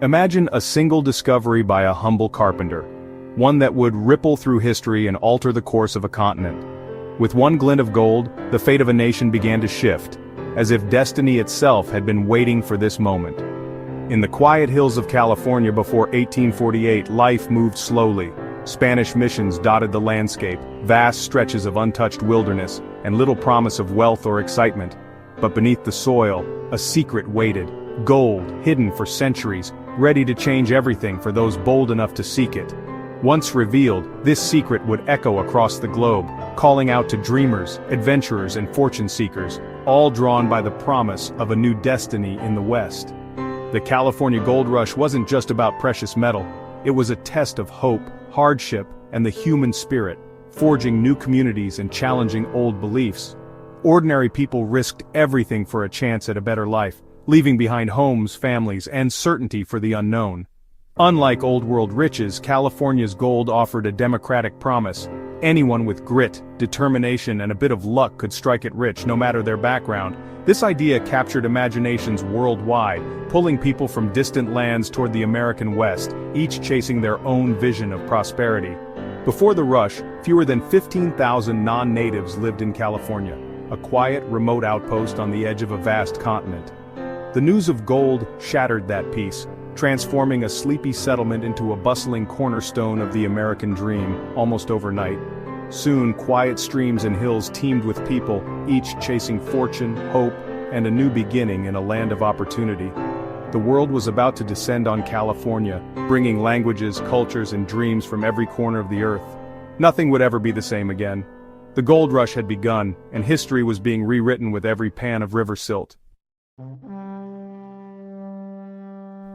Imagine a single discovery by a humble carpenter, one that would ripple through history and alter the course of a continent. With one glint of gold, the fate of a nation began to shift, as if destiny itself had been waiting for this moment. In the quiet hills of California before 1848, life moved slowly. Spanish missions dotted the landscape, vast stretches of untouched wilderness, and little promise of wealth or excitement. But beneath the soil, a secret waited, gold hidden for centuries, ready to change everything for those bold enough to seek it. Once revealed, this secret would echo across the globe, calling out to dreamers, adventurers, and fortune seekers, all drawn by the promise of a new destiny in the West. The California gold rush wasn't just about precious metal, it was a test of hope, hardship, and the human spirit, forging new communities and challenging old beliefs. Ordinary people risked everything for a chance at a better life, leaving behind homes, families, and certainty for the unknown. Unlike old-world riches, California's gold offered a democratic promise. Anyone with grit, determination, and a bit of luck could strike it rich, no matter their background. This idea captured imaginations worldwide, pulling people from distant lands toward the American West, each chasing their own vision of prosperity. Before the rush, fewer than 15,000 non-natives lived in California, a quiet, remote outpost on the edge of a vast continent. The news of gold shattered that peace, transforming a sleepy settlement into a bustling cornerstone of the American dream, almost overnight. Soon, quiet streams and hills teemed with people, each chasing fortune, hope, and a new beginning in a land of opportunity. The world was about to descend on California, bringing languages, cultures, and dreams from every corner of the earth. Nothing would ever be the same again. The gold rush had begun, and history was being rewritten with every pan of river silt.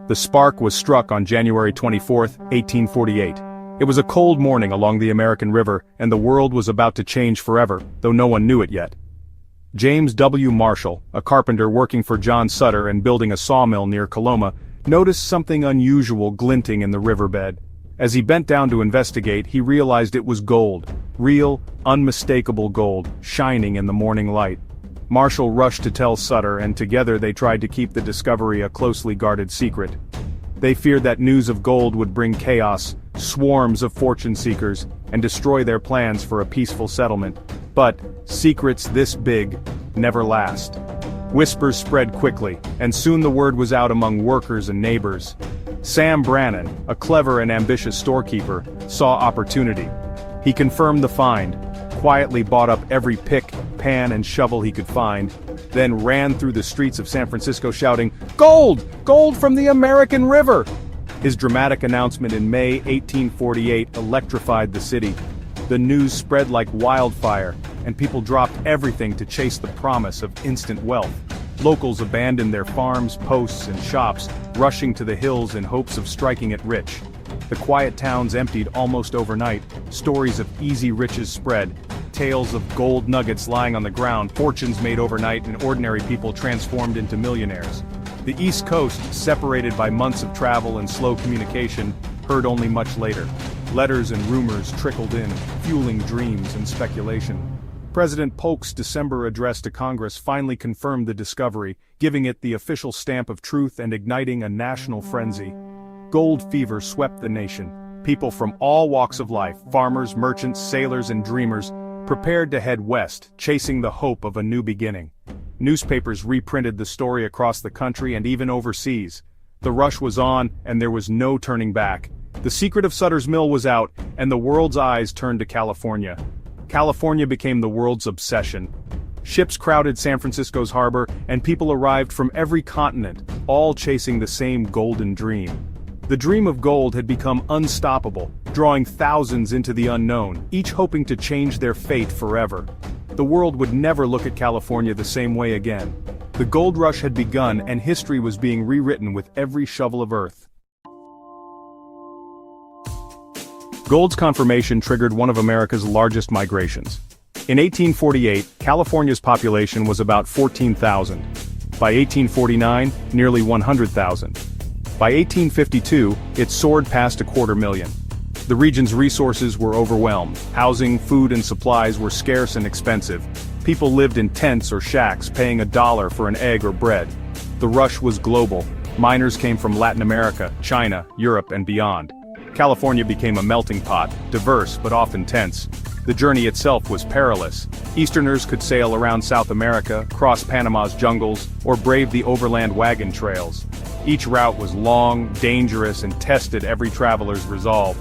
The spark was struck on January 24, 1848. It was a cold morning along the American River, and the world was about to change forever, though no one knew it yet. James W. Marshall, a carpenter working for John Sutter and building a sawmill near Coloma, noticed something unusual glinting in the riverbed. As he bent down to investigate, he realized it was gold, real, unmistakable gold, shining in the morning light. Marshall rushed to tell Sutter, and together they tried to keep the discovery a closely guarded secret. They feared that news of gold would bring chaos, swarms of fortune seekers, and destroy their plans for a peaceful settlement. But secrets this big never last. Whispers spread quickly, and soon the word was out among workers and neighbors. Sam Brannan, a clever and ambitious storekeeper, saw opportunity. He confirmed the find, quietly bought up every pick, pan, and shovel he could find, then ran through the streets of San Francisco shouting, "Gold! Gold from the American River!" His dramatic announcement in May 1848 electrified the city. The news spread like wildfire, and people dropped everything to chase the promise of instant wealth. Locals abandoned their farms, posts, and shops, rushing to the hills in hopes of striking it rich. The quiet towns emptied almost overnight, stories of easy riches spread, tales of gold nuggets lying on the ground, fortunes made overnight, and ordinary people transformed into millionaires. The East Coast, separated by months of travel and slow communication, heard only much later. Letters and rumors trickled in, fueling dreams and speculation. President Polk's December address to Congress finally confirmed the discovery, giving it the official stamp of truth and igniting a national frenzy. Gold fever swept the nation. People from all walks of life, farmers, merchants, sailors, and dreamers, prepared to head west, chasing the hope of a new beginning. Newspapers reprinted the story across the country and even overseas. The rush was on, and there was no turning back. The secret of Sutter's Mill was out, and the world's eyes turned to California. California became the world's obsession. Ships crowded San Francisco's harbor, and people arrived from every continent, all chasing the same golden dream. The dream of gold had become unstoppable, drawing thousands into the unknown, each hoping to change their fate forever. The world would never look at California the same way again. The gold rush had begun, and history was being rewritten with every shovel of earth. Gold's confirmation triggered one of America's largest migrations. In 1848, California's population was about 14,000. By 1849, nearly 100,000. By 1852, it soared past 250,000. The region's resources were overwhelmed. Housing, food, and supplies were scarce and expensive. People lived in tents or shacks, paying $1 for an egg or bread. The rush was global, Miners came from Latin America, China, Europe, and beyond. California became a melting pot, diverse but often tense. The journey itself was perilous. Easterners could sail around South America, cross Panama's jungles, or brave the overland wagon trails. Each route was long, dangerous, and tested every traveler's resolve.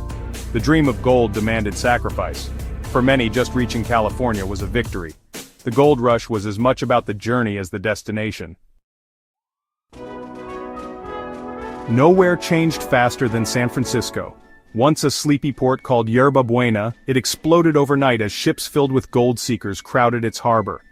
The dream of gold demanded sacrifice. For many, just reaching California was a victory. The gold rush was as much about the journey as the destination. Nowhere changed faster than San Francisco. Once a sleepy port called Yerba Buena, it exploded overnight as ships filled with gold seekers crowded its harbor.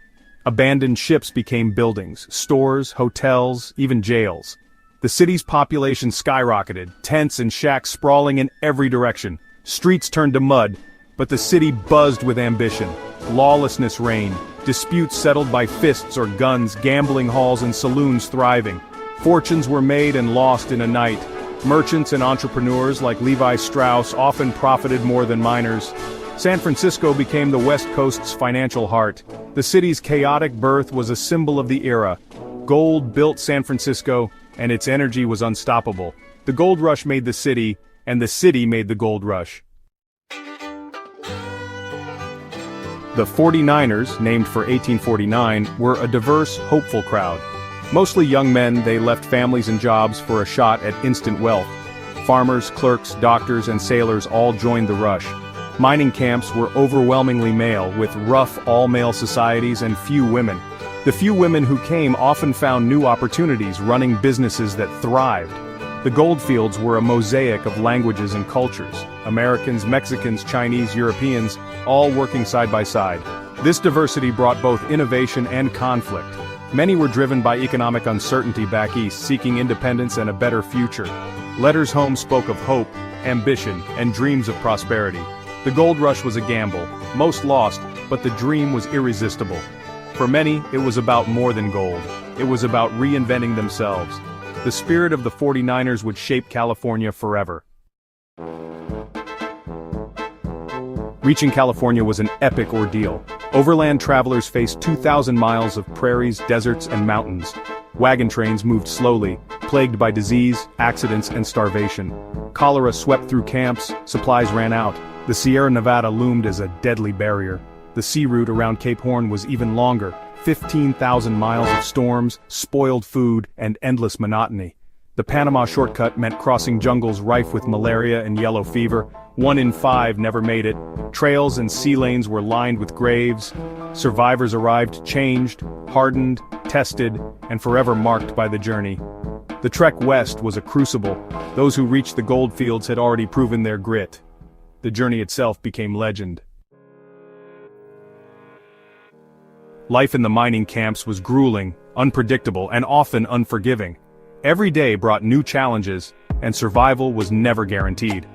Abandoned ships became buildings, stores, hotels, even jails. The city's population skyrocketed, tents and shacks sprawling in every direction. Streets turned to mud, but the city buzzed with ambition. Lawlessness reigned, disputes settled by fists or guns, gambling halls and saloons thriving. Fortunes were made and lost in a night. Merchants and entrepreneurs like Levi Strauss often profited more than miners. San Francisco became the West Coast's financial heart. The city's chaotic birth was a symbol of the era. Gold built San Francisco, and its energy was unstoppable. The gold rush made the city, and the city made the gold rush. The 49ers, named for 1849, were a diverse, hopeful crowd. Mostly young men, they left families and jobs for a shot at instant wealth. Farmers, clerks, doctors, and sailors all joined the rush. Mining camps were overwhelmingly male, with rough, all-male societies and few women. The few women who came often found new opportunities running businesses that thrived. The goldfields were a mosaic of languages and cultures. Americans, Mexicans, Chinese, Europeans, all working side by side. This diversity brought both innovation and conflict. Many were driven by economic uncertainty back east, seeking independence and a better future. Letters home spoke of hope, ambition, and dreams of prosperity. The gold rush was a gamble. Most lost, but the dream was irresistible. For many, it was about more than gold. It was about reinventing themselves. The spirit of the 49ers would shape California forever. Reaching California was an epic ordeal. Overland travelers faced 2,000 miles of prairies, deserts, and mountains. Wagon trains moved slowly, plagued by disease, accidents, and starvation. Cholera swept through camps, supplies ran out. The Sierra Nevada loomed as a deadly barrier. The sea route around Cape Horn was even longer, 15,000 miles of storms, spoiled food, and endless monotony. The Panama shortcut meant crossing jungles rife with malaria and yellow fever. 1 in 5 never made it. Trails and sea lanes were lined with graves. Survivors arrived changed, hardened, tested, and forever marked by the journey. The trek west was a crucible. Those who reached the goldfields had already proven their grit. The journey itself became legend. Life in the mining camps was grueling, unpredictable, and often unforgiving. Every day brought new challenges, and survival was never guaranteed.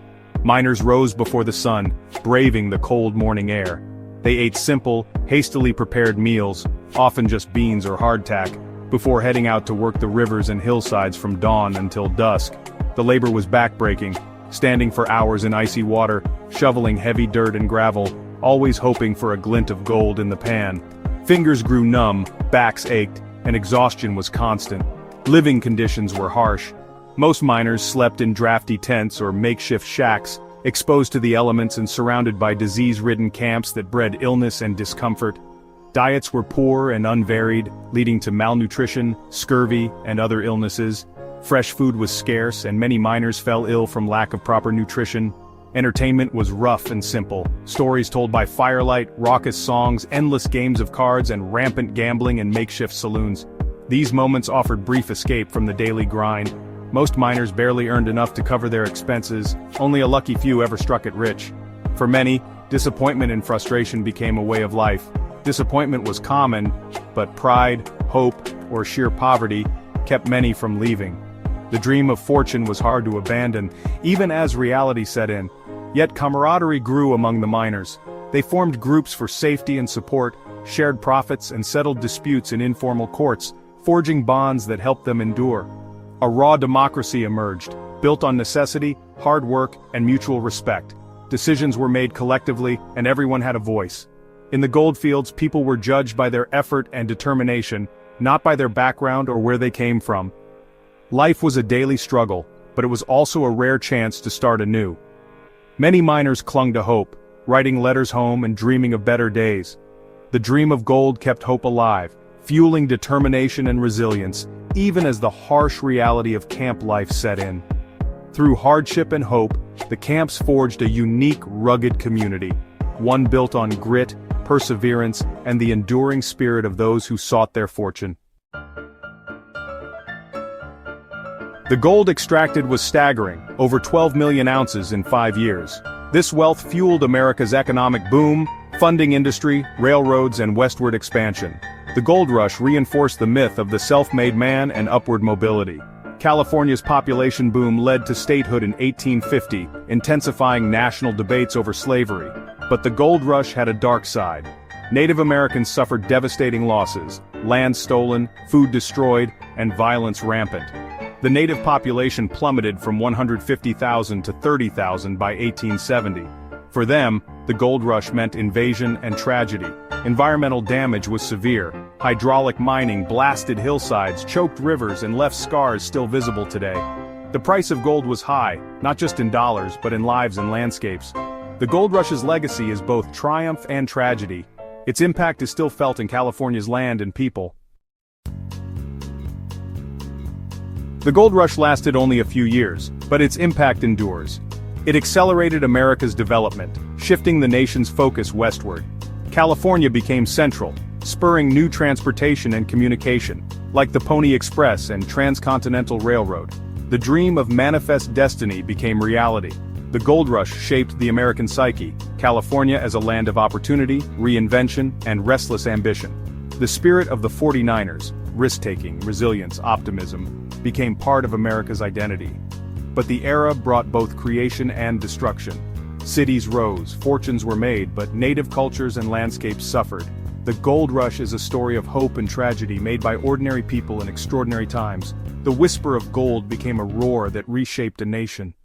Miners rose before the sun, braving the cold morning air. They ate simple, hastily prepared meals, often just beans or hardtack, before heading out to work the rivers and hillsides from dawn until dusk. The labor was backbreaking, standing for hours in icy water, shoveling heavy dirt and gravel, always hoping for a glint of gold in the pan. Fingers grew numb, backs ached, and exhaustion was constant. Living conditions were harsh. Most miners slept in drafty tents or makeshift shacks, exposed to the elements and surrounded by disease-ridden camps that bred illness and discomfort. Diets were poor and unvaried, leading to malnutrition, scurvy, and other illnesses. Fresh food was scarce, and many miners fell ill from lack of proper nutrition. Entertainment was rough and simple. Stories told by firelight, raucous songs, endless games of cards, and rampant gambling in makeshift saloons. These moments offered brief escape from the daily grind. Most miners barely earned enough to cover their expenses. Only a lucky few ever struck it rich. For many, disappointment and frustration became a way of life. Disappointment was common, but pride, hope, or sheer poverty kept many from leaving. The dream of fortune was hard to abandon, even as reality set in. Yet camaraderie grew among the miners. They formed groups for safety and support, shared profits and settled disputes in informal courts, forging bonds that helped them endure. A raw democracy emerged, built on necessity, hard work, and mutual respect. Decisions were made collectively, and everyone had a voice. In the goldfields, people were judged by their effort and determination, not by their background or where they came from. Life was a daily struggle, but it was also a rare chance to start anew. Many miners clung to hope, writing letters home and dreaming of better days. The dream of gold kept hope alive, fueling determination and resilience, even as the harsh reality of camp life set in. Through hardship and hope, the camps forged a unique, rugged community, one built on grit, perseverance, and the enduring spirit of those who sought their fortune. The gold extracted was staggering, over 12 million ounces in 5 years. This wealth fueled America's economic boom, funding industry, railroads, and westward expansion. The gold rush reinforced the myth of the self-made man and upward mobility. California's population boom led to statehood in 1850, intensifying national debates over slavery. But the gold rush had a dark side. Native Americans suffered devastating losses, land stolen, food destroyed, and violence rampant. The native population plummeted from 150,000 to 30,000 by 1870. For them, the gold rush meant invasion and tragedy. Environmental damage was severe. Hydraulic mining blasted hillsides, choked rivers, and left scars still visible today. The price of gold was high, not just in dollars, but in lives and landscapes. The gold rush's legacy is both triumph and tragedy. Its impact is still felt in California's land and people. The gold rush lasted only a few years, but its impact endures. It accelerated America's development, shifting the nation's focus westward. California became central, spurring new transportation and communication, like the Pony Express and Transcontinental Railroad. The dream of manifest destiny became reality. The gold rush shaped the American psyche, California as a land of opportunity, reinvention, and restless ambition. The spirit of the 49ers, risk-taking, resilience, optimism, became part of America's identity. But the era brought both creation and destruction. Cities rose, fortunes were made, but native cultures and landscapes suffered. The gold rush is a story of hope and tragedy made by ordinary people in extraordinary times. The whisper of gold became a roar that reshaped a nation.